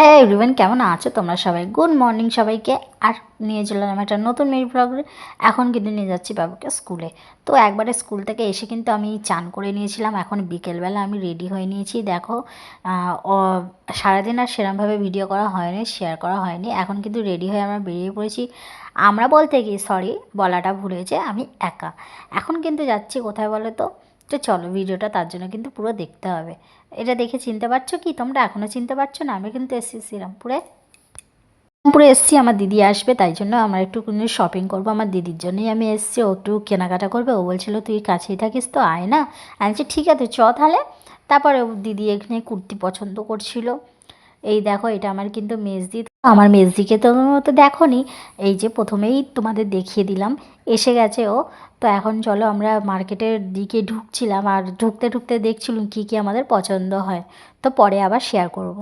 হ্যাঁ এভরিওয়ান, কেমন আছো তোমরা সবাই? গুড মর্নিং সবাইকে। আর নিয়ে চললাম একটা নতুন মেরি ব্লগে। এখন কিন্তু নিয়ে যাচ্ছি বাবুকে স্কুলে। তো একবারে স্কুল থেকে এসে কিন্তু আমি চান করে নিয়েছিলাম। এখন বিকেলবেলা আমি রেডি হয়ে নিয়েছি। দেখো সারাদিন আর সেরমভাবে ভিডিও করা হয়নি, শেয়ার করা হয়নি। এখন কিন্তু রেডি হয়ে আমরা বেরিয়ে পড়েছি। আমরা বলতে কি, সরি বলাটা ভুলেছে, আমি একা। এখন কিন্তু যাচ্ছি কোথায় বলো তো? তো চলো, ভিডিওটা তার জন্য কিন্তু পুরো দেখতে হবে। এটা দেখে চিনতে পারছো কি তোমরা? এখনও চিনতে পারছো না? আমি কিন্তু এসেছি শ্রীরামপুরে। শ্রীরামপুরে এসেছি, আমার দিদি আসবে, তাই জন্য আমরা একটুখানি শপিং করবো। আমার দিদির জন্যই আমি এসেছি, ও একটু কেনাকাটা করবে। ও বলছিল তুই কাছেই থাকিস তো আয় না। আমি বলছি ঠিক আছে চ তাহলে। তারপরে দিদি এখানে কুর্তি পছন্দ করছিল। এই দেখো, এটা আমার কিন্তু মেজদি। আমার মেজদিকে তো দেখো নি, এই যে প্রথমেই তোমাদের দেখিয়ে দিলাম, এসে গেছে ও। তো এখন চলো, আমরা মার্কেটের দিকে ঢুকছিলাম, আর ঢুকতে ঢুকতে দেখছিলাম কী কী আমাদের পছন্দ হয়। তো পরে আবার শেয়ার করব।